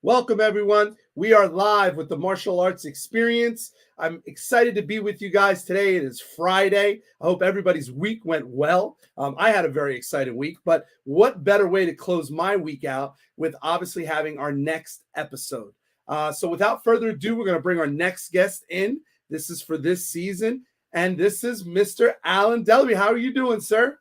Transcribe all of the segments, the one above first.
Welcome, everyone. We are live with the Martial Arts Experience. I'm excited to be with you guys today. It is Friday. I hope everybody's week went well. I had a very exciting week, but what better way to close my week out with obviously having our next episode. So without further ado, we're going to bring our next guest in. This is for this season, and this is Mr. Alan Delabie. How are you doing, sir?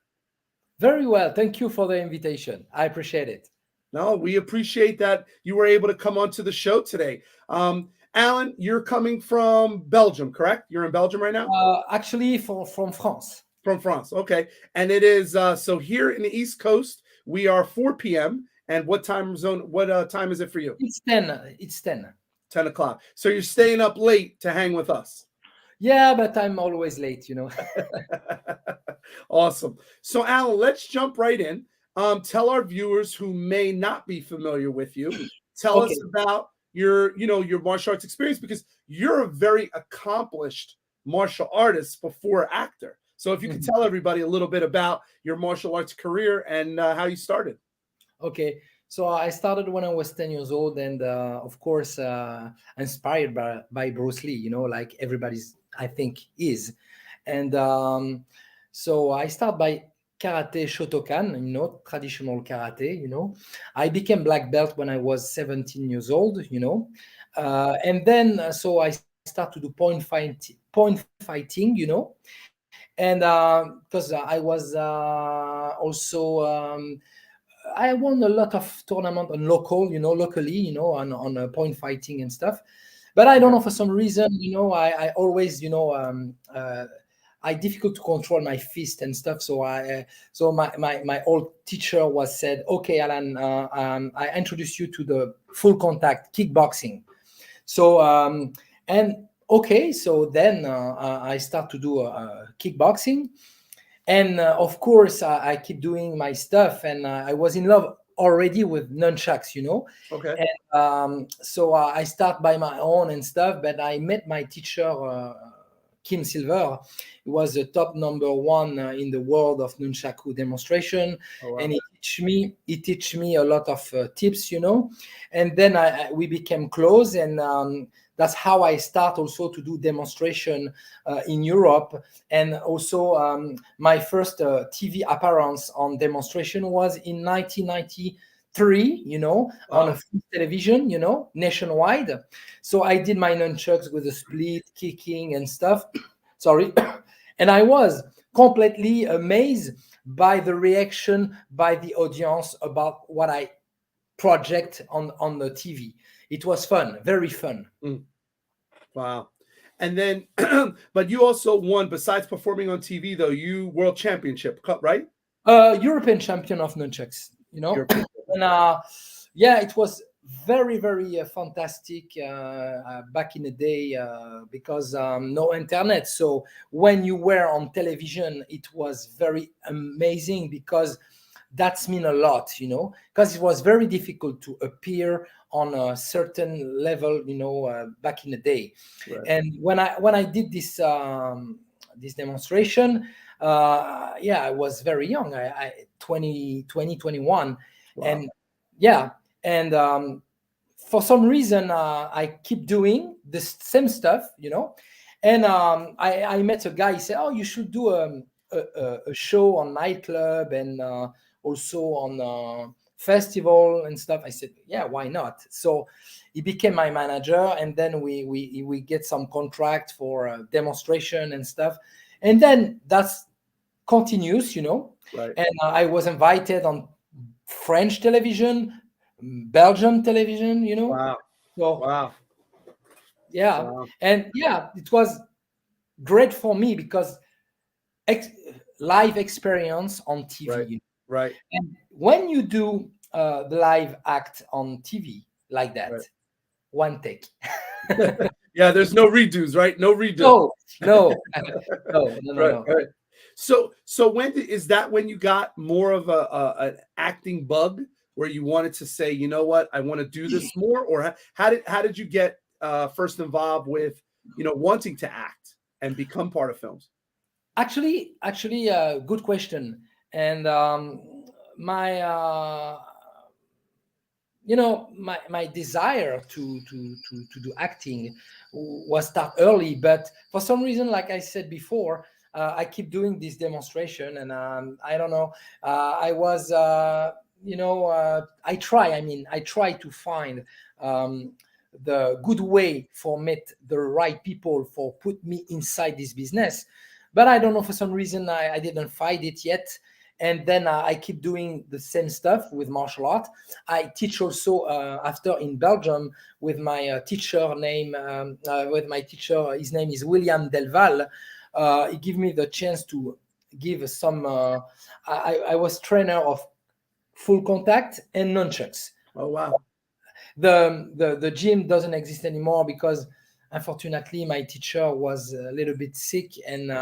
Very well. Thank you for the invitation. I appreciate it. No, we appreciate that you were able to come onto the show today. Alan, you're coming from Belgium, correct? You're in Belgium right now? Actually, from France. From France, okay. And it is, so here in the East Coast, we are 4 p.m. And what time zone, what time is it for you? It's 10. It's 10. 10 o'clock. So you're staying up late to hang with us. Yeah, but I'm always late, Awesome. So Alan, let's jump right in. Tell our viewers who may not be familiar with you, tell us about your martial arts experience, because you're a very accomplished martial artist before actor. So if you could tell everybody a little bit about your martial arts career and how you started. Okay. So I started when I was 10 years old, and of course, inspired by Bruce Lee, like everybody's, I think, is. And so I start by karate Shotokan, traditional karate, I became black belt when I was 17 years old, and then so I start to do point fighting, and because I was also I won a lot of tournament on locally, on point fighting and stuff. But I don't know, for some reason, I always, I difficult to control my fist and stuff. So my old teacher said, okay, Alan, I introduce you to the full contact kickboxing. So so then I start to do kickboxing, and of course I keep doing my stuff, and I was in love already with nunchucks, Okay. And so I start by my own and stuff, but I met my teacher, Kim Silver. He was the top number one in the world of nunchaku demonstration. Oh, wow. And he teach me a lot of tips, and then we became close, and that's how I start also to do demonstration in Europe. And also my first TV appearance on demonstration was in 1993, on a television, nationwide. So I did my nunchucks with a split, kicking and stuff. Sorry. And I was completely amazed by the reaction by the audience about what I project on the TV. It was fun, very fun. Wow. And then, but you also won, besides performing on TV, though, you world championship, right? European champion of nunchucks, European. And yeah, it was very, very fantastic back in the day, because no internet. So when you were on television, it was very amazing, because that's mean a lot, because it was very difficult to appear on a certain level, back in the day. Right. And when I did this demonstration, I was very young. I 21. Wow. And yeah, and for some reason I keep doing the same stuff, and I met a guy. He said, oh, you should do a show on nightclub, and also on festival and stuff. I said, yeah, why not? So he became my manager, and then we get some contract for demonstration and stuff, and then that's continues, Right. And I was invited on French television, Belgian television, Wow. So Wow. yeah, Wow. and yeah, it was great for me, because live experience on TV. Right. Right. And when you do the live act on TV like that, Right. one take. Yeah, there's no redos, right? No redo. No. Right. So is that when you got more of an acting bug, where you wanted to say, you know what, I want to do this more? Or how did you get first involved with, wanting to act and become part of films? Actually, good question. And my my desire to do acting was start early, but for some reason, like I said before, I keep doing this demonstration, and I don't know. I was, I try to find the good way for meet the right people for put me inside this business, but I don't know, for some reason I didn't find it yet. And then I keep doing the same stuff with martial art. I teach also after in Belgium with my teacher his name is William Delval. He gave me the chance to give some I was trainer of full contact and nunchucks. Oh wow. The gym doesn't exist anymore because unfortunately my teacher was a little bit sick, and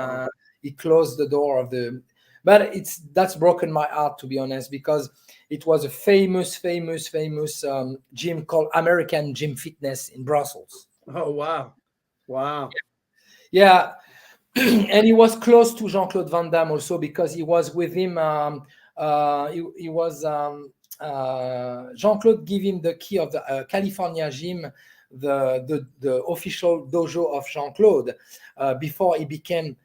he closed the door of the, but that's broken my heart, to be honest, because it was a famous gym called American Gym Fitness in Brussels. Oh wow. Yeah. And he was close to Jean-Claude Van Damme also, because he was with him. He was Jean-Claude gave him the key of the California gym, the official dojo of Jean-Claude, before he became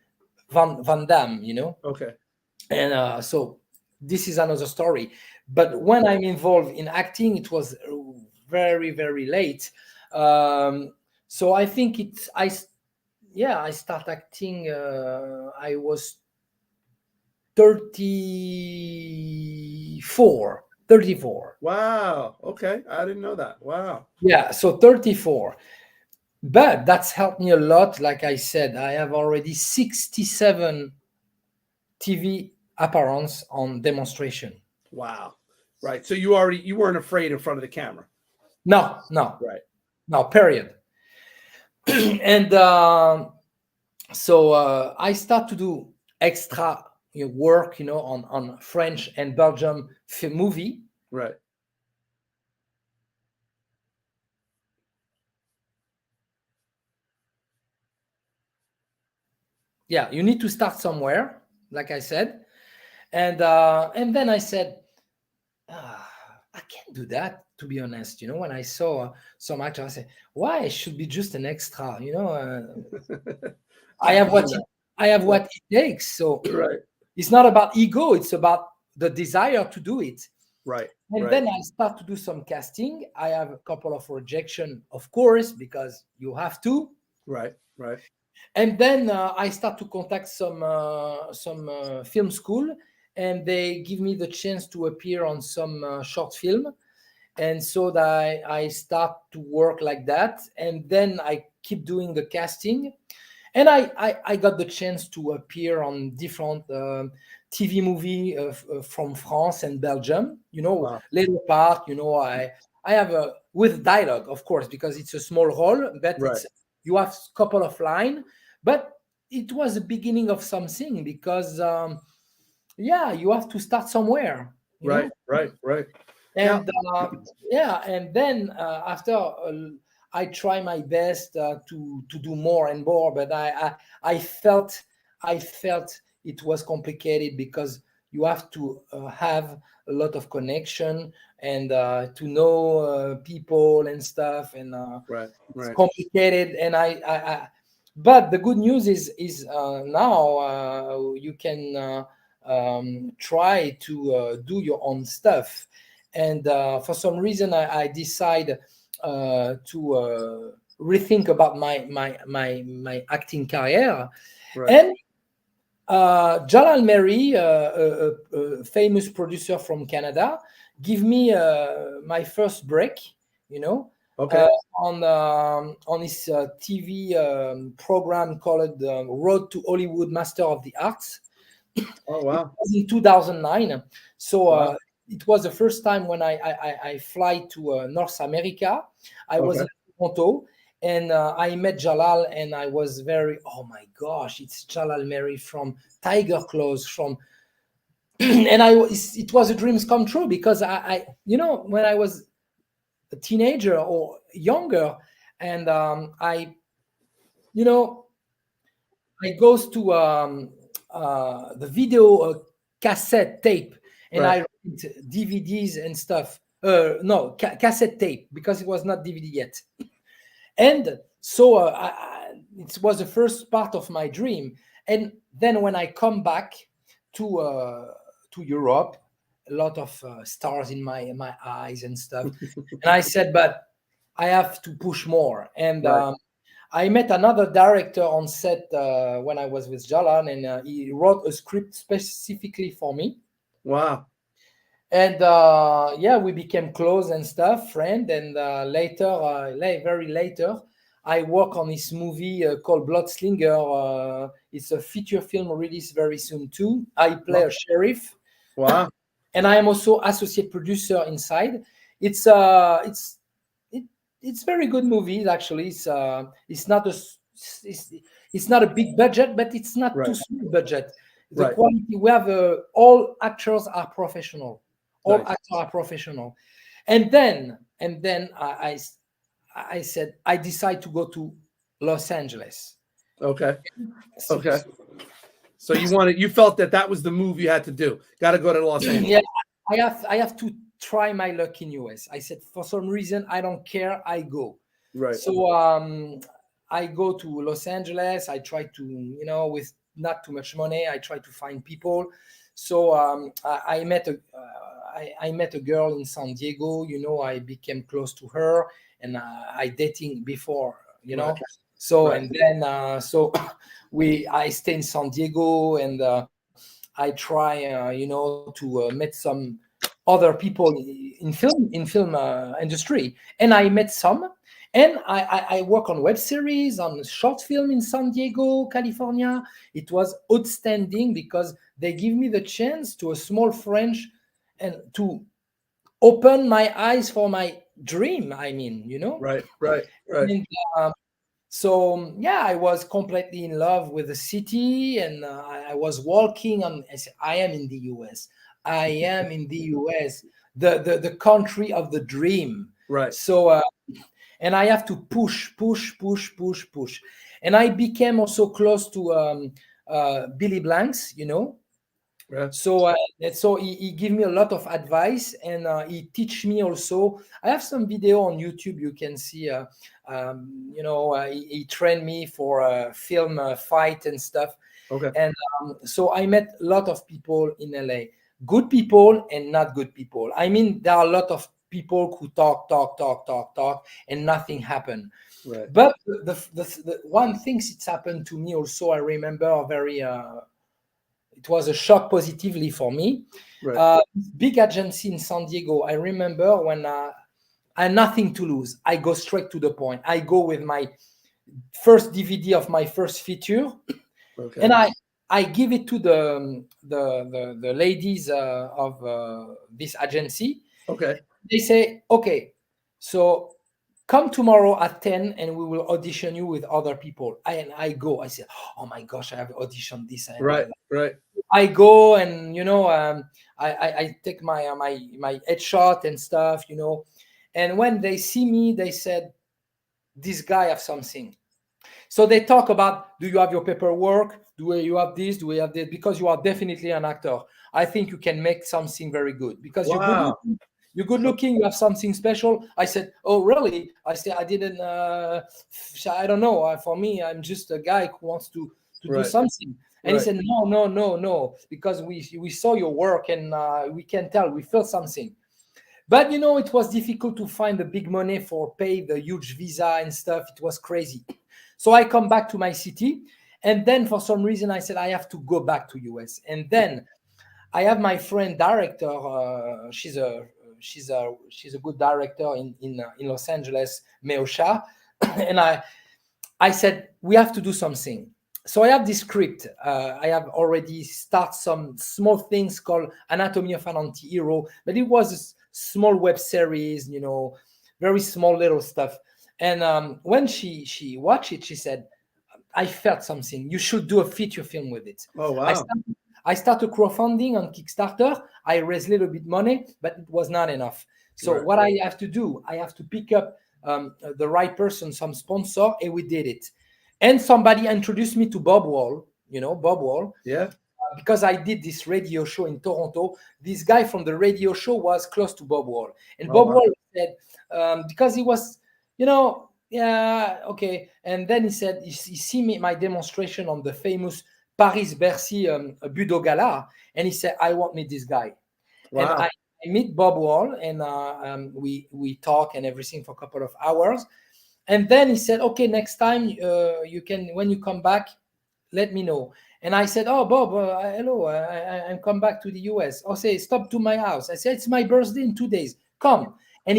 Van Damme, Okay. And so this is another story. But when I'm involved in acting, it was very, very late. So I think I start acting. I was 34. Wow. Okay. I didn't know that. Wow. Yeah, so 34. But that's helped me a lot. Like I said, I have already 67 TV appearances on demonstration. Wow. Right. So you weren't afraid in front of the camera. No. Right. No, period. And so I start to do extra work, on French and Belgium movie. Right. Yeah, you need to start somewhere, like I said, and then I said, I can't do that, to be honest. When I saw some actor, I said, why I should be just an extra? I have what it takes. So Right. it's not about ego; it's about the desire to do it. Right. And then I start to do some casting. I have a couple of rejection, of course, because you have to. Right. And then I start to contact some film school, and they give me the chance to appear on some short film. And so that I start to work like that. And then I keep doing the casting. And I got the chance to appear on different TV movie from France and Belgium. Wow. Little part. I have with dialogue, of course, because it's a small role, but Right. you have a couple of lines. But it was the beginning of something, because you have to start somewhere. Right. And and then after I try my best to do more and more, but I felt it was complicated, because you have to have a lot of connection and to know people and stuff, and it's complicated. And but the good news is now you can try to do your own stuff. And for some reason, I decide to rethink about my acting career. Right. And Jalal Mary, a famous producer from Canada, give me my first break. Okay. On his TV program called Road to Hollywood Master of the Arts. Oh wow. It was in 2009. So Wow. it was the first time when I fly to North America. I was in Toronto, and I met Jalal, and I was very, oh my gosh, it's Jalal Mary from Tiger Claws, from and it was a dreams come true, because I when I was a teenager or younger, and I goes to the video cassette tape, and I read DVDs and stuff. No, cassette tape, because it was not DVD yet. And so it was the first part of my dream. And then when I come back to Europe, a lot of stars in my eyes and stuff. And I said, but I have to push more. And Right. I met another director on set when I was with Jalan, and he wrote a script specifically for me. Wow. And yeah, we became close and stuff, friend. And later, very later, I work on this movie called Bloodslinger. It's a feature film released very soon too. I play a sheriff, Wow. and I am also associate producer inside. It's it, it's very good movie actually. It's not it's, it's not a big budget, but it's not too Right. small budget. The Right. quality we have, all actors are professional. All Nice. actors are professional. And then I said I decide to go to Los Angeles. Okay. So, Okay. So you felt that was the move you had to do. Got to go to Los Angeles. yeah, I have to try my luck in US. I said for some reason I don't care, I go. Right. So I go to Los Angeles. I try to, with not too much money, I try to find people. So I met a girl in San Diego. I became close to her, and I dating before. Right. So Right. and then I stay in San Diego, and I try to meet some other people in film industry, and I met some. And I work on web series, on short film in San Diego, California. It was outstanding because they give me the chance to a small French and to open my eyes for my dream. I mean, Right. Right. Right. And, so yeah, I was completely in love with the city, and I was walking on. I said, I am in the US. I am in the US, the country of the dream. Right. So and I have to push, push, push, push, push. And I became also close to Billy Blanks. Yeah. So he gave me a lot of advice, and he teach me also. I have some video on YouTube you can see. He trained me for film fight and stuff. Okay. And so I met a lot of people in LA, good people and not good people. I mean, there are a lot of people who talk, and nothing happened. Right. But the one thing it's happened to me also, I remember very. It was a shock positively for me. Right. Big agency in San Diego. I remember when I had nothing to lose. I go straight to the point. I go with my first DVD of my first feature, Okay. and I give it to the ladies of this agency. Okay. They say, okay, so come tomorrow at 10 and we will audition you with other people. And I go. I say, oh my gosh, I have auditioned this. And Right. Right. I go, and I take my headshot and stuff, and when they see me, they said, this guy have something. So they talk about, do you have your paperwork? Do you have this? Do we have this? Because you are definitely an actor. I think you can make something very good because Wow. you're good looking. You have something special. I said, oh really? I said, I didn't. I don't know. For me, I'm just a guy who wants to do Right. something. And he Right. said, no, because we saw your work, and we can tell we felt something. But it was difficult to find the big money for pay the huge visa and stuff. It was crazy. So I come back to my city, and then for some reason I said I have to go back to US. And then I have my friend director. She's a good director in Los Angeles, Meosha, and I said we have to do something. So I have this script. I have already started some small things called Anatomy of an Anti-Hero, but it was a small web series, very small little stuff. And when she watched it, she said, I felt something. You should do a feature film with it. Oh wow. I started crowdfunding on Kickstarter. I raised a little bit money, but it was not enough. So Right. what I have to do, I have to pick up the right person, some sponsor, and we did it. And somebody introduced me to Bob Wall. Bob Wall. Yeah. because I did this radio show in Toronto, this guy from the radio show was close to Bob Wall, and Bob Wall said, because he was, yeah, okay, and then he said, he see me my demonstration on the famous Paris-Bercy Budo Gala, and he said, I want to meet this guy. Wow. And I meet Bob Wall, and we talk and everything for a couple of hours, and then he said, okay, next time you can, when you come back, let me know. And I said, oh, Bob, hello, I'm come back to the US. I say, stop to my house. I said, it's my birthday in 2 days. Come. And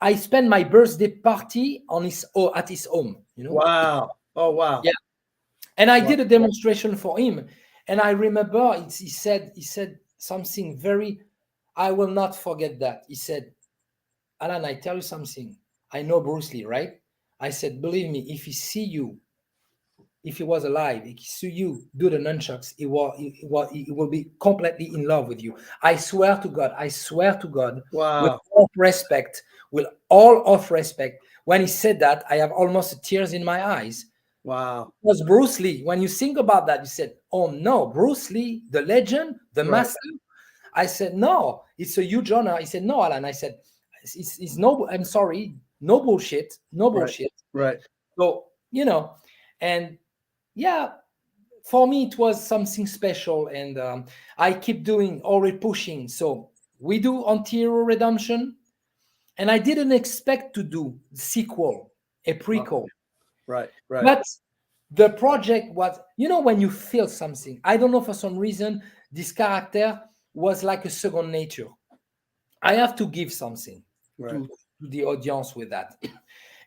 I spent my birthday party at his home. Wow. Oh, wow. Yeah. And I did a demonstration for him. And I remember he said something very, I will not forget that. He said, Alan, I tell you something. I know Bruce Lee, right? I said, believe me, if he see you, if he was alive, if he see you do the nunchucks, he will be completely in love with you. I swear to God, wow. with all respect, when he said that, I have almost tears in my eyes. Wow. It was Bruce Lee. When you think about that, you said, oh no, Bruce Lee, the legend, the master. I said, no, it's a huge honor. He said, no, Alan. I said, it's no, I'm sorry, no bullshit, no bullshit. Right. So, and yeah, for me, it was something special. And I keep doing, already pushing. So we do Anti-Hero Redemption. And I didn't expect to do sequel, a prequel. Right. But the project was, when you feel something, I don't know, for some reason, this character was like a second nature. I have to give something to the audience with that.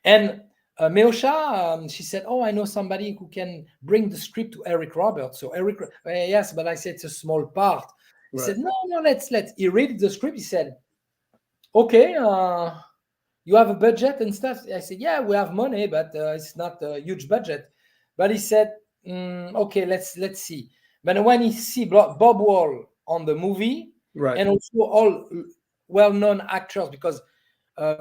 And Meosha, she said, oh, I know somebody who can bring the script to Eric Roberts. So Eric, yes, but I said it's a small part. He said, no, let's. He read the script. He said, okay, you have a budget and stuff. I said, yeah, we have money, but it's not a huge budget. But he said, okay, let's see. But when he see Bob Wall on the movie, and also all well-known actors, because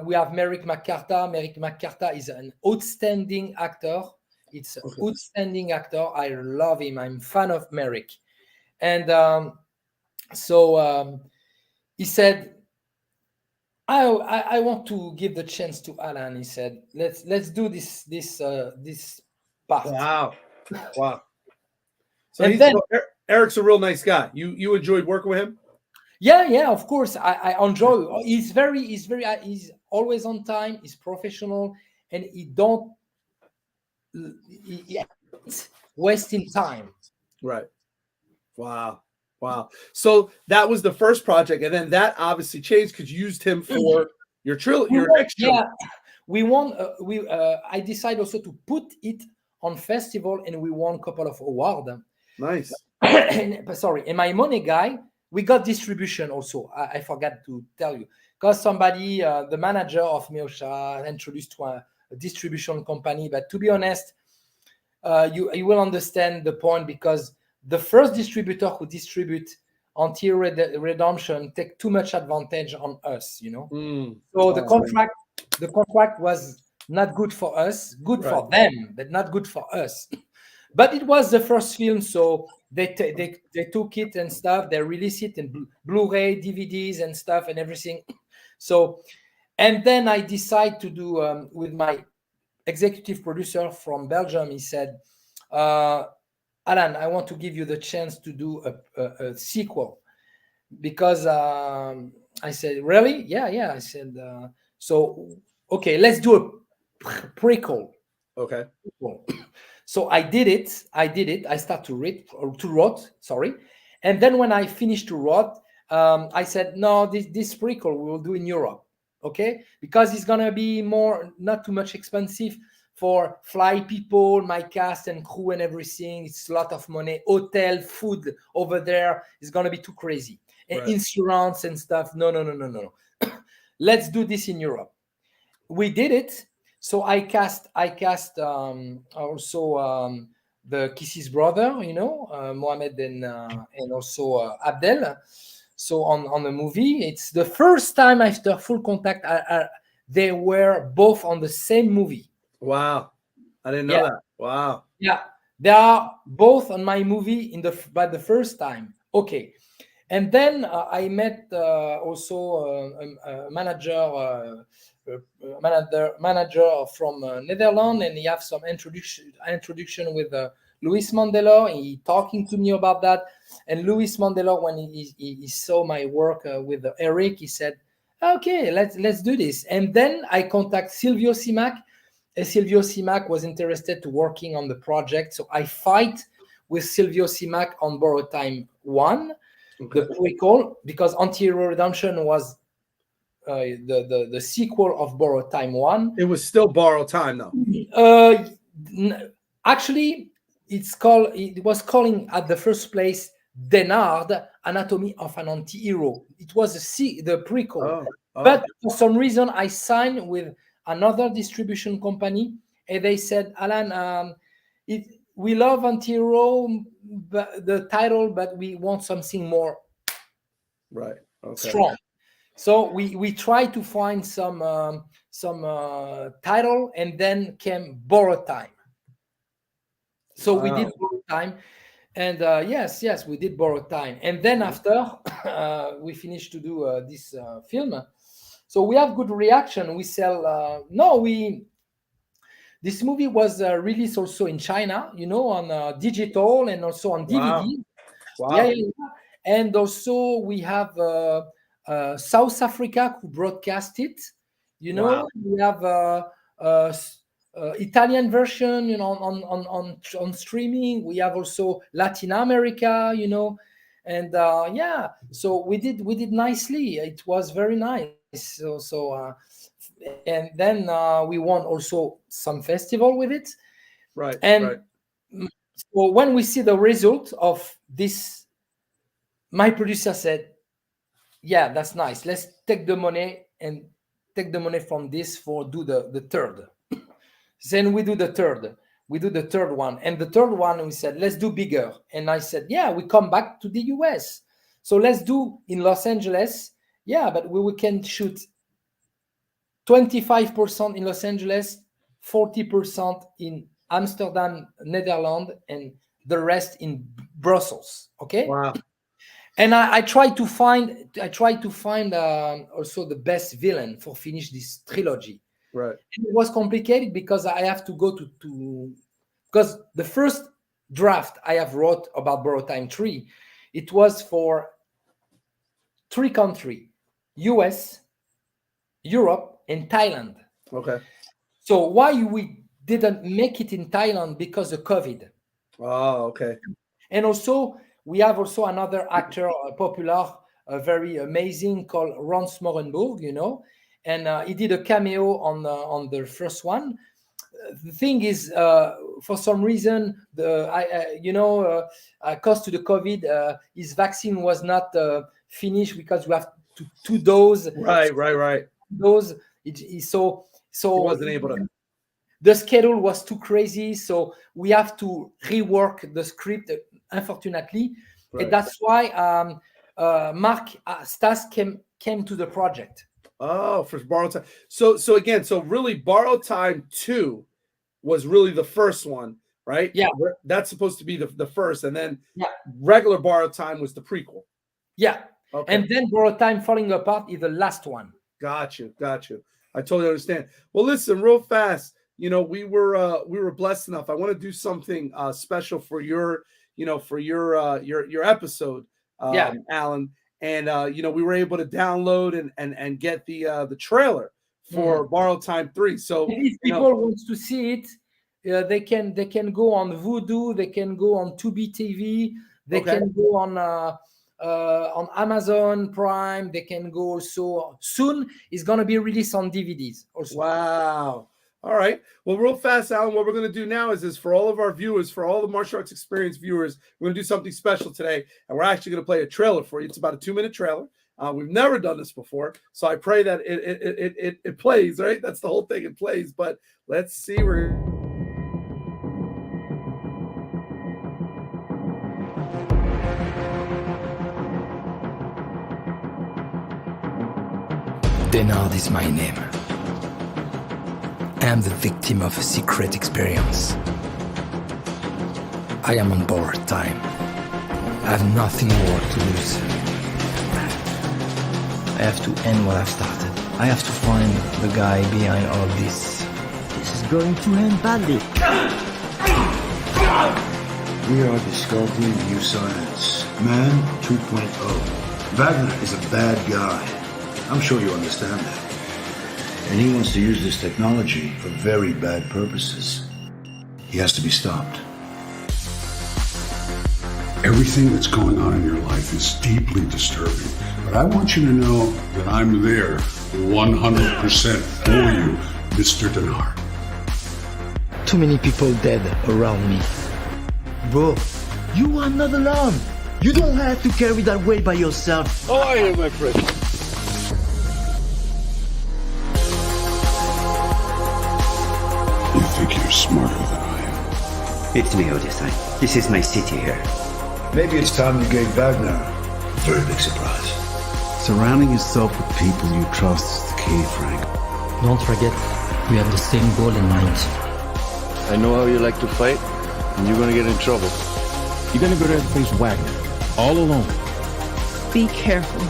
we have Merrick McCartha. Merrick McCartha is an outstanding actor. It's an outstanding actor. I love him. I'm a fan of Merrick. And so he said, I want to give the chance to Alan. He said, let's do this part. Wow. So Eric's a real nice guy. You enjoyed working with him? Yeah, of course. I enjoy. He's always on time. He's professional, and he wasting time. Right. Wow. So that was the first project, and then that obviously changed because you used him for your next trilogy. Yeah, we won. I decided also to put it on festival, and we won a couple of awards. Nice. And my money guy, we got distribution also. I forgot to tell you, because somebody, the manager of Meosha, introduced to a distribution company. But to be honest, you will understand the point, because the first distributor who distribute Anti-Hero Redemption take too much advantage on us, So the contract was not good for us, good for them, but not good for us. But it was the first film, so they took it and stuff. They released it in Blu-ray, DVDs and stuff and everything. So, and then I decided to do with my executive producer from Belgium. He said, Alan, I want to give you the chance to do a sequel, because I said, really? Yeah. I said, so, okay, let's do a prequel. Okay. So I did it. I started to write, and then when I finished to write, I said, no, this prequel we will do in Europe, okay? Because it's gonna be not too much expensive for fly people, my cast and crew and everything. It's a lot of money. Hotel, food over there is gonna be too crazy. And insurance and stuff. No. Let's do this in Europe. We did it. So I cast also the Kissy's brother, Mohamed and also Abdel. So on the movie, it's the first time after Full Contact they were both on the same movie. Wow, I didn't know that. Wow. Yeah. They are both on my movie by the first time. Okay. And then I met also a manager from Netherlands, and he have some introduction with Luis Mandela. He talking to me about that. And Luis Mandela, when he saw my work with Eric, he said, "Okay, let's do this." And then I contact Silvio Simac. Silvio Simac was interested to working on the project, so I fight with Silvio Simac on Borrowed Time 1. Okay. The prequel, because Anti-Hero Redemption was the sequel of Borrowed Time 1. It was still Borrowed Time, though. Actually, it was calling at the first place Denard, Anatomy of an Anti-Hero. It was the prequel. But for some reason, I signed with another distribution company, and they said, "Alan, we love Anti-Hero, the title, but we want something more strong." So we tried to find some title, and then came Borrowed Time. So we did Borrowed Time, and yes, we did Borrowed Time. And then after we finished to do this film, so we have good reaction. We sell this movie was released also in China, on digital and also on DVD. Wow. Yeah. And also we have South Africa who broadcast it. We have Italian version, on streaming. We have also Latin America, and so we did nicely. It was very nice. And then we won also some festival with it. Right. And so when we see the result of this, my producer said, "Yeah, that's nice. Let's take the money from this for do the third." Then we do the third. We do the third one. And the third one, we said, "Let's do bigger." And I said, "Yeah, we come back to the US. So let's do in Los Angeles. Yeah, but we can shoot 25% in Los Angeles, 40% in Amsterdam, Netherlands, and the rest in Brussels." Okay. Wow. And I tried to find also the best villain for finish this trilogy. Right. And it was complicated because I have to go to because the first draft I have wrote about Borrowed Time 3, it was for 3 countries: US, Europe, and Thailand. Okay. So why we didn't make it in Thailand? Because of COVID. Oh, okay. And also we have also another actor, popular, very amazing, called Ron Smorenburg, and he did a cameo on the first one. The thing is, for some reason, cause to the COVID, his vaccine was not finished because we have two doses. Right. Dose. So he wasn't able to. The schedule was too crazy, so we have to rework the script, unfortunately. Right. And that's why Mark Stas came to the project. Oh, for Borrowed Time. So really Borrowed Time 2 was really the first one, right? Yeah. That's supposed to be the first, and then regular Borrowed Time was the prequel. Yeah. Okay. And then Borrowed Time Falling Apart is the last one. Got you. I totally understand. Well, listen, real fast. We were blessed enough. I want to do something special for your episode, Alan. And we were able to download and get the trailer for Borrowed Time 3. So if people want to see it, they can go on Vudu, they can go on Tubi TV, they can go on Amazon Prime, they can go also soon. It's gonna be released on DVDs also. Wow. All right. Well, real fast, Alan, what we're going to do now is for all of our viewers, for all the Martial Arts Experience viewers, we're going to do something special today. And we're actually going to play a trailer for you. It's about a 2-minute trailer. We've never done this before. So I pray that it plays, right? That's the whole thing. It plays. But let's see. Denard is my name. I am the victim of a secret experience. I am on borrowed time. I have nothing more to lose. I have to end what I've started. I have to find the guy behind all of this. This is going to end badly. We are discovering new science. Man 2.0. Wagner is a bad guy. I'm sure you understand that. And he wants to use this technology for very bad purposes. He has to be stopped. Everything that's going on in your life is deeply disturbing. But I want you to know that I'm there 100% for you, Mr. Denard. Too many people dead around me. Bro, you are not alone. You don't have to carry that weight by yourself. How are you, my friend? You think you're smarter than I am? It's me, Odyssey. This is my city here. Maybe it's time you gave Wagner a very big surprise. Surrounding yourself with people you trust is the key, Frank. Don't forget, we have the same goal in mind. I know how you like to fight, and you're gonna get in trouble. You're gonna go there and face Wagner, all alone. Be careful.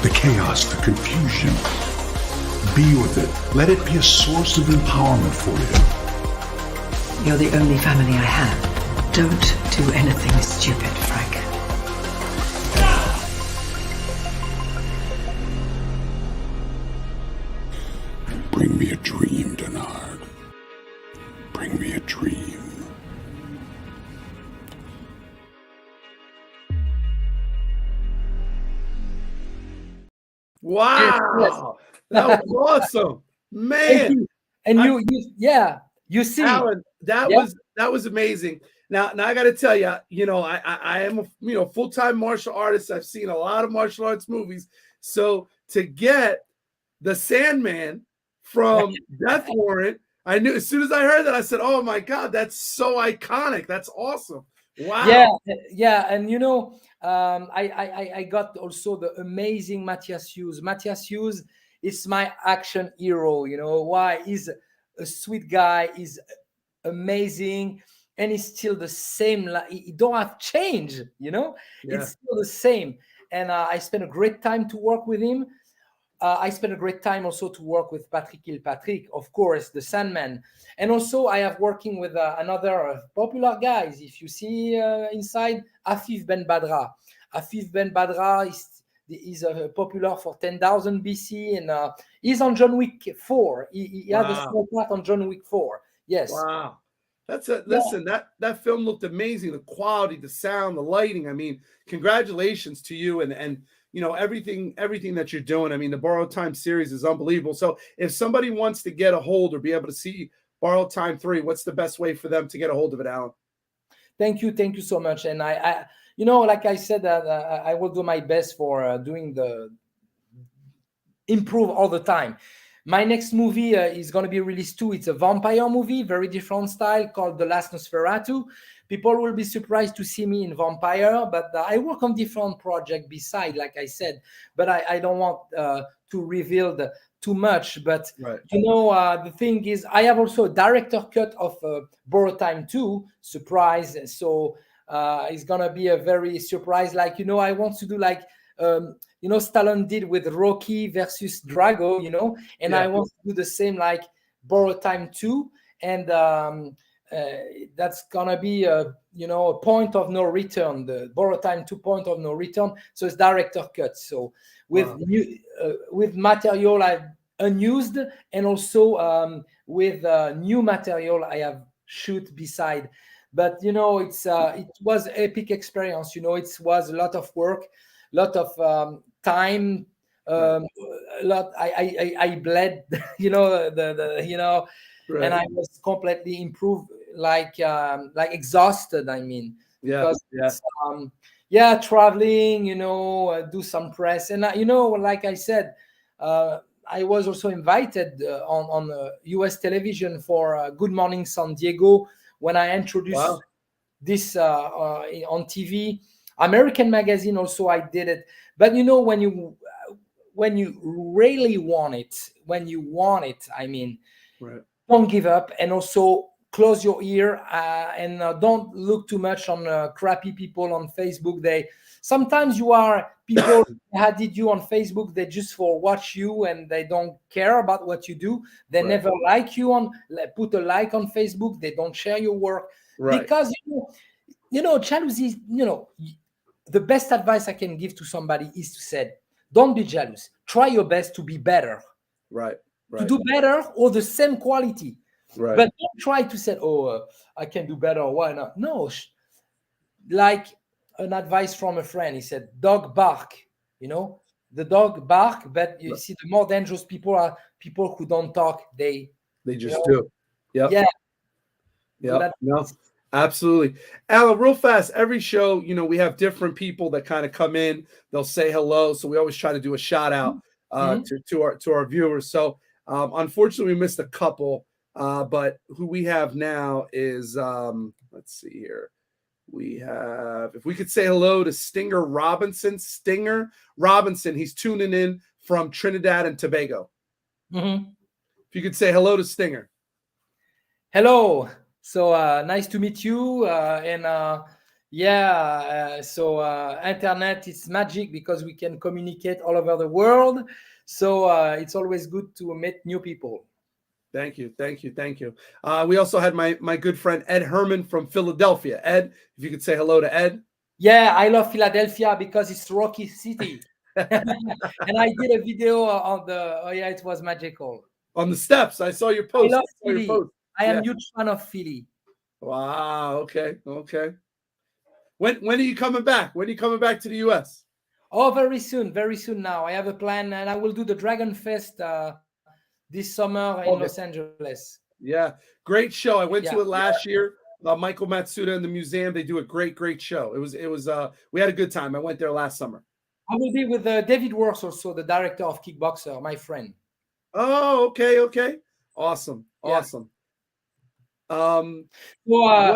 The chaos, the confusion. Be with it. Let it be a source of empowerment for you. You're the only family I have. Don't do anything stupid, Frank. Bring me a dream, Denard. Bring me a dream. Wow. That was awesome. Man. And you see, Alan, that was amazing. Now I got to tell you, I am a full-time martial artist. I've seen a lot of martial arts movies. So to get the Sandman from Death Warrant, I knew as soon as I heard that, I said, "Oh my God, that's so iconic! That's awesome!" Wow. Yeah, and I got also the amazing Matthias Hughes. Matthias Hughes is my action hero. You know why? He's a sweet guy. He's amazing, and he's still the same. He don't have change. It's still the same. And I spent a great time to work with him. I spent a great time also to work with Patrick Kilpatrick, of course, the Sandman. And also I have working with another popular guys. If you see inside, Afif Ben Badra. Afif Ben Badra is popular for 10,000 BC, and he's on John Wick 4. He had a small part on John Wick 4. Yes. Wow. Listen, that film looked amazing. The quality, the sound, the lighting. I mean, congratulations to you and everything that you're doing. I mean, the Borrowed Time series is unbelievable. So if somebody wants to get a hold or be able to see Borrowed Time 3, what's the best way for them to get a hold of it, Alan? Thank you so much. And I like I said, I will do my best for doing the improve all the time. My next movie is going to be released too. It's a vampire movie, very different style, called The Last Nosferatu. People will be surprised to see me in vampire, but I work on different projects beside, like I said. But I don't want to reveal too much. But the thing is, I have also a director cut of Borrowed Time 2, surprise. So it's gonna be a very surprise. I want to do Stallone did with Rocky versus Drago, and I want to do the same like Borrowed Time 2, and that's gonna be a point of no return, the Borrowed Time 2 point of no return. So it's director cut. So with with material I've unused, and also with new material I have shoot beside. But it was epic experience. It was a lot of work, lot of time, a lot. I bled, and I was completely improved, like exhausted. I mean, because traveling, do some press, and like I said, I was also invited on U.S. television for Good Morning San Diego when I introduced this on TV. American magazine also I did it, but when you really want it, I mean, don't give up, and also close your ear, and don't look too much on crappy people on Facebook. Sometimes you are people added you on Facebook, they just for watch you and they don't care about what you do. They never like you on, put a like on Facebook. They don't share your work because jealousy. The best advice I can give to somebody is to say, don't be jealous. Try your best to be better. To do better or the same quality. But don't try to say, I can do better. Why not? No. Like an advice from a friend. He said, dog bark. The dog bark, but you see, the more dangerous people are people who don't talk. They just do. Yep. Yeah. Yeah. No, absolutely. Alan, real fast, every show, we have different people that kind of come in. They'll say hello. So we always try to do a shout out to our viewers. So unfortunately, we missed a couple. But who we have now is, let's see here. We have, if we could say hello to Stinger Robinson. Stinger Robinson, he's tuning in from Trinidad and Tobago. If you could say hello to Stinger. Hello. So nice to meet you. So internet is magic because we can communicate all over the world. So it's always good to meet new people. Thank you. We also had my good friend Ed Herman from Philadelphia. Ed, if you could say hello to Ed. Yeah, I love Philadelphia because it's rocky city. And I did a video on it was magical. On the steps, I saw your post. I love Philly. I am a huge fan of Philly. Wow. Okay. When are you coming back? When are you coming back to the US? Oh, very soon now. I have a plan, and I will do the Dragon Fest this summer in Los Angeles. Yeah, great show. I went to it last year. Michael Matsuda and the museum, they do a great show. It was we had a good time. I went there last summer. I will be with David Worth, also the director of Kickboxer, my friend. Oh, okay. Awesome. What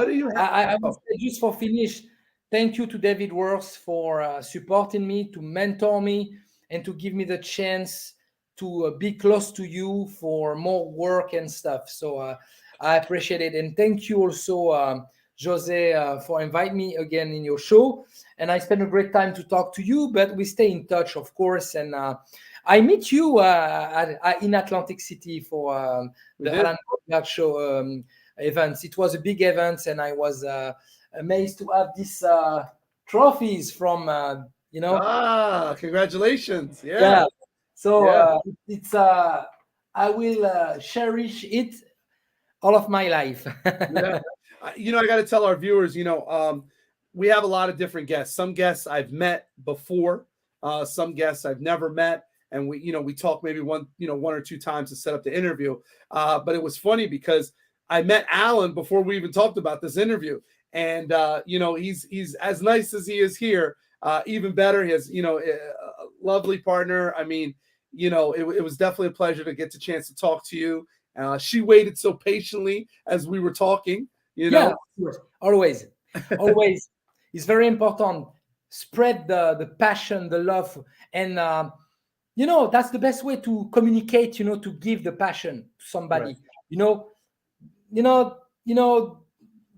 do you have? I will say, just for finish, thank you to David Worth for supporting me, to mentor me, and to give me the chance to be close to you for more work and stuff. So I appreciate it. And thank you also, Jose, for inviting me again in your show. And I spent a great time to talk to you, but we stay in touch, of course. And I meet you in Atlantic City for the Alan Bogart show events. It was a big event, and I was amazed to have these trophies from, congratulations. Yeah. So it's I will cherish it all of my life. I got to tell our viewers, we have a lot of different guests. Some guests I've met before, some guests I've never met, and we talk maybe one or two times to set up the interview. But it was funny because I met Alan before we even talked about this interview, and he's as nice as he is here, even better. He has a lovely partner. I mean, it was definitely a pleasure to get the chance to talk to you. She waited so patiently as we were talking. Yeah, always. It's very important. Spread the passion, the love, and that's the best way to communicate. To give the passion to somebody. Right.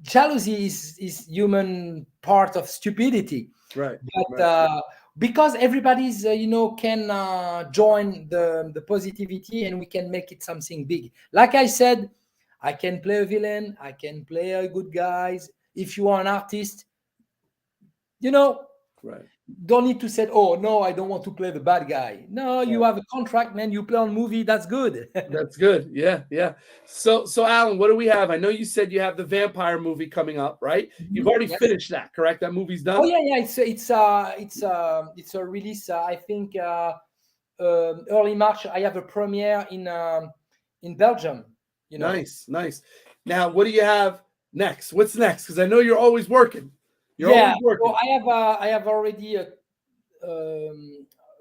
Jealousy is human part of stupidity. Right. But because everybody's can join the positivity, and we can make it something big. Like I said, I can play a villain, I can play a good guy. If you are an artist, right, don't need to say, oh no, I don't want to play the bad guy. No, you have a contract, man. You play on movie, that's good. That's good. Yeah. So Alan, what do we have? I know you said you have the vampire movie coming up, right? You've already finished that, correct? That movie's done. Oh yeah. It's a release. I think early March. I have a premiere in Belgium. Nice. Now, what do you have next? What's next? Because I know you're always working. Always working. Well, I have already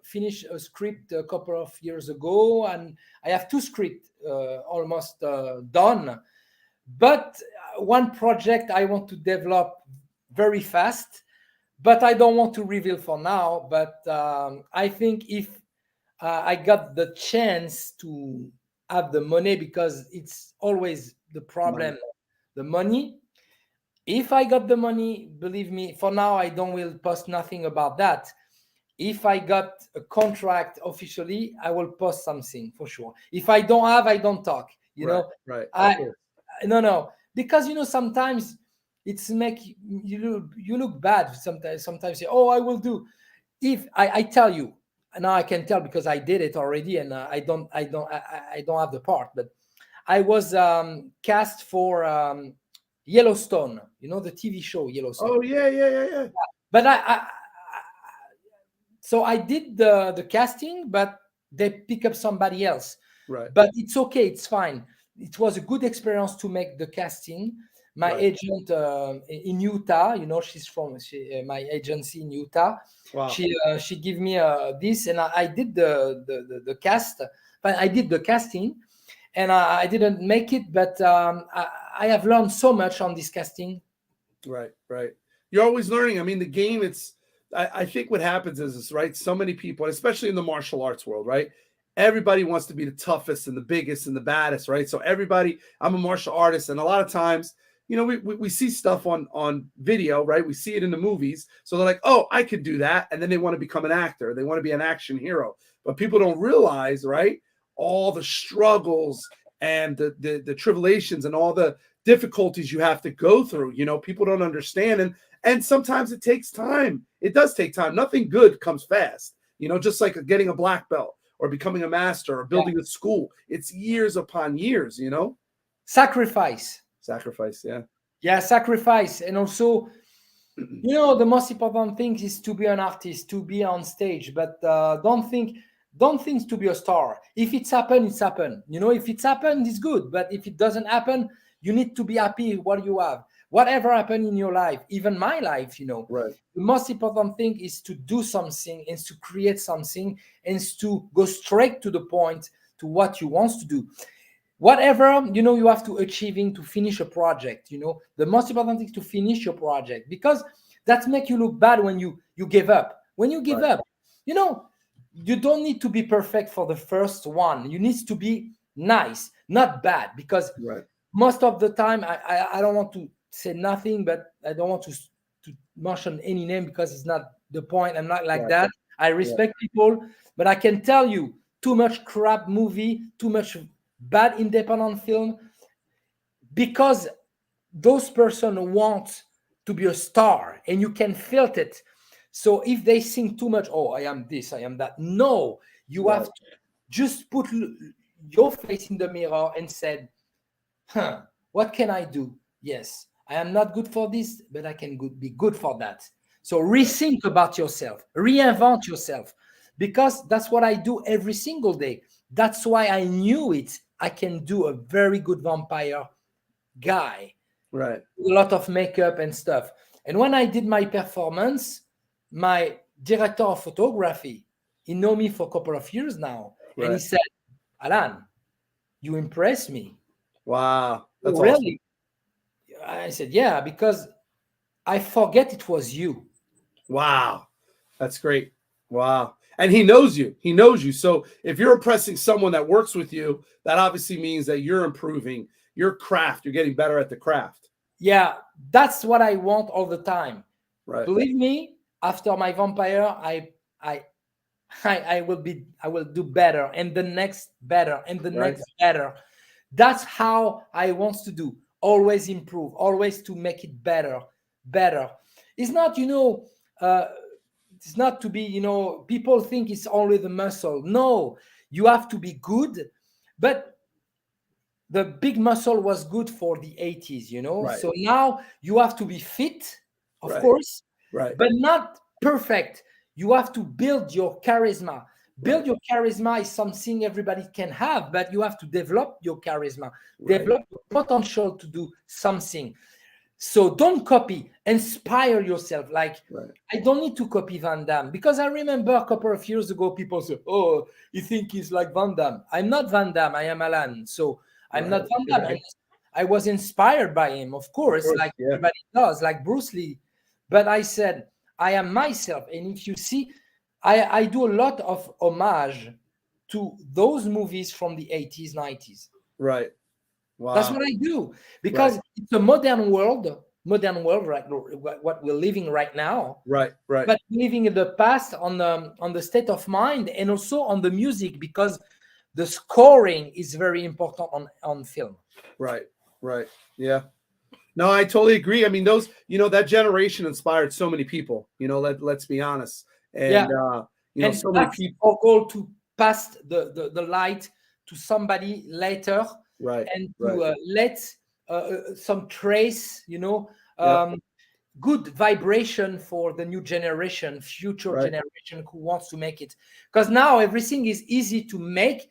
finished a script a couple of years ago, and I have two scripts almost done. But one project I want to develop very fast, but I don't want to reveal for now. But I think if I got the chance to have the money, because it's always the problem, the money. If I got the money, believe me, for now I don't will post nothing about that. If I got a contract officially, I will post something for sure. If I don't have, I don't talk. You know, right. No, because sometimes it's make you look bad. Sometimes say, oh, I will do. If I tell you now, I can tell because I did it already, and I don't have the part, but I was cast for Yellowstone. The TV show Yellowstone. Oh yeah. But so I did the casting, but they pick up somebody else. Right. But it's okay. It's fine. It was a good experience to make the casting. My agent in Utah, she's from my agency in Utah. Wow. She gave me this, and I did the cast. But I did the casting, and I didn't make it. But I have learned so much on this casting. Right. You're always learning. I mean, the game. I think what happens is right. So many people, especially in the martial arts world, right? Everybody wants to be the toughest and the biggest and the baddest, right? So I'm a martial artist, and a lot of times, we see stuff on video, right? We see it in the movies. So they're like, oh, I could do that. And then they want to become an actor. They want to be an action hero. But people don't realize, right, all the struggles and the tribulations and all the difficulties you have to go through. People don't understand. And sometimes it takes time. It does take time. Nothing good comes fast, just like getting a black belt or becoming a master or building a school. It's years upon years, Sacrifice, yeah. Yeah, sacrifice. And also, the most important thing is to be an artist, to be on stage, but don't think to be a star. If it's happened, it's happened. If it's happened, it's good. But if it doesn't happen, you need to be happy with what you have. Whatever happened in your life, even my life, Right. The most important thing is to do something and to create something and to go straight to the point to what you want to do. Whatever, you have to achieving to finish a project, the most important thing is to finish your project, because that makes you look bad when you give up. When you give up, you don't need to be perfect for the first one. You need to be nice, not bad, because most of the time, I don't want to say nothing, but I don't want to mention any name because it's not the point. I'm not like that. I respect people, but I can tell you, too much crap movie, too much bad independent film, because those persons want to be a star, and you can feel it. So if they think too much, oh, I am this, I am that. No, you have to just put your face in the mirror and said, what can I do? Yes, I am not good for this, but I can be good for that. So rethink about yourself, reinvent yourself, because that's what I do every single day. That's why I knew it. I can do a very good vampire guy. Right. A lot of makeup and stuff. And when I did my performance, my director of photography, he know me for a couple of years now. Right. And he said, Alan, you impress me. Wow. That's really? Awesome. I said, yeah, because I forget it was you. Wow. That's great. Wow. And he knows you. He knows you. So if you're impressing someone that works with you, that obviously means that you're improving your craft. You're getting better at the craft. Yeah, that's what I want all the time. Right. Believe me, after my vampire, I will do better, and the next better, and the next better. That's how I want to do. Always improve, always to make it better. It's not, it's not to be, people think it's only the muscle. No, you have to be good, but the big muscle was good for the 80s, Right. So now you have to be fit, of course, but not perfect. You have to build your charisma. Build your charisma is something everybody can have, but you have to develop your charisma, develop your potential to do something. So don't copy, inspire yourself. Like, I don't need to copy Van Damme, because I remember a couple of years ago, people said, oh, you think he's like Van Damme. I'm not Van Damme, I am Alan. So I'm not Van Damme. I was inspired by him, of course, like everybody does, like Bruce Lee. But I said, I am myself. And if you see, I do a lot of homage to those movies from the 80s, 90s. Right. Wow. That's what I do, because it's a modern world, right? What we're living right now. Right. But living in the past on the state of mind, and also on the music, because the scoring is very important on film. Right. Yeah. No, I totally agree. I mean, those, that generation inspired so many people, let's be honest. And, and so many people. Our goal to pass the light to somebody later. Right. And to let some trace, good vibration for the new generation, future generation who wants to make it. Because now everything is easy to make,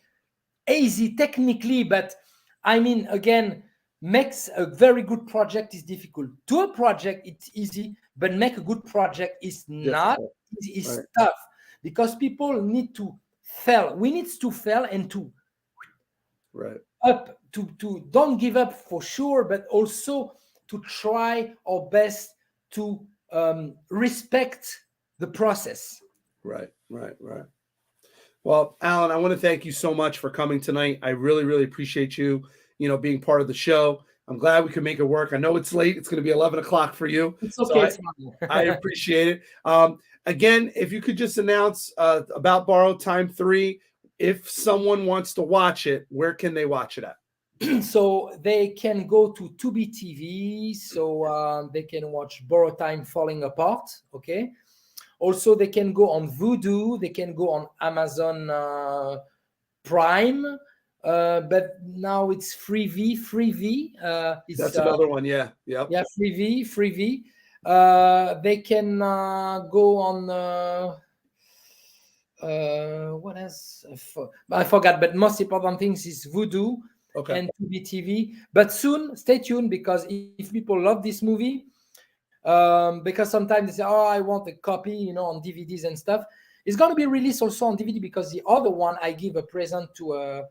easy technically, but I mean, again, makes a very good project is difficult. Do a project, it's easy, but make a good project is not easy, it's tough, because people need to fail. We need to fail and to up to don't give up for sure, but also to try our best to respect the process. Right. Well, Alan, I want to thank you so much for coming tonight. I really, really appreciate you, being part of the show. I'm glad we could make it work. I know it's late. It's going to be 11 o'clock for you. It's okay. So I appreciate it. Again, if you could just announce about Borrowed Time 3, if someone wants to watch it, where can they watch it at? So they can go to Tubi TV, so they can watch Borrowed Time Falling Apart, okay? Also, they can go on Vudu, they can go on Amazon Prime, but now it's Freevee. That's another one, yeah. Yeah, Freevee. They can go on... what else? I forgot, but most important things is Vudu and Tubi TV. But soon, stay tuned, because if people love this movie, because sometimes they say, oh, I want a copy, on DVDs and stuff. It's going to be released also on DVD, because the other one, I give a present to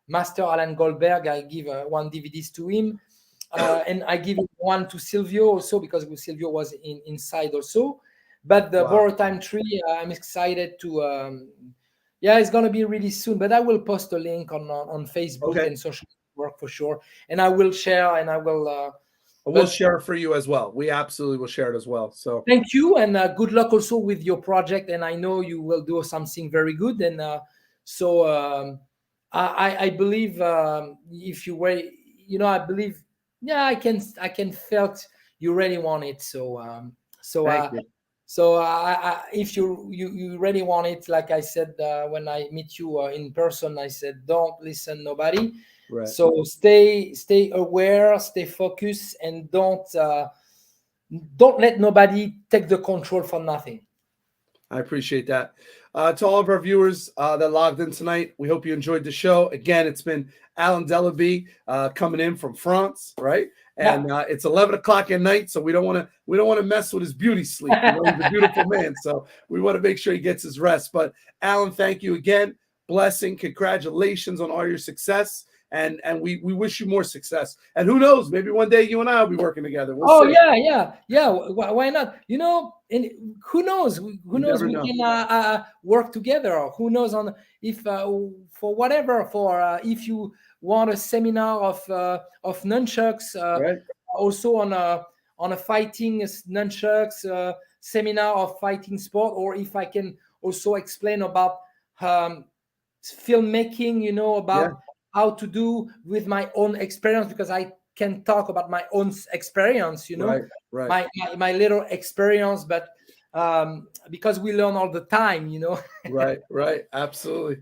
Master Alan Goldberg. I give one DVDs to him. And I give one to Silvio also, because Silvio was inside also. But the Borrowed Time 3, I'm excited to... it's going to be really soon. But I will post a link on Facebook and social network for sure. And I will share, and I will... we'll share it for you as well. We absolutely will share it as well. So thank you, and good luck also with your project. And I know you will do something very good. And I believe if you were, I believe, I can felt you really want it. If you really want it, like I said when I meet you in person, I said, don't listen nobody. Right. So stay aware, stay focused, and don't let nobody take the control for nothing. I appreciate that. To all of our viewers that logged in tonight, we hope you enjoyed the show. Again, it's been Alan Delabie coming in from France, right? And it's 11 o'clock at night, so we don't want to mess with his beauty sleep. He's a beautiful man, so we want to make sure he gets his rest. But Alan, thank you again. Blessing, congratulations on all your success. And we wish you more success. And who knows, maybe one day you and I will be working together. We'll see. Yeah. Why not? And who knows? We can work together. Or who knows if for whatever, if you want a seminar of nunchucks, also on a fighting nunchucks seminar of fighting sport, or if I can also explain about filmmaking, about how to do with my own experience, because I can talk about my own experience, my little experience, but because we learn all the time, Right. Absolutely.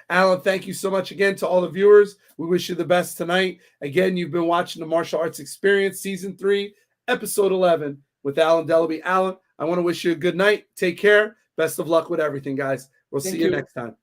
Alan, thank you so much again to all the viewers. We wish you the best tonight. Again, you've been watching the Martial Arts Experience Season 3, Episode 11 with Alan Delabie. Alan, I want to wish you a good night. Take care. Best of luck with everything, guys. We'll see you next time.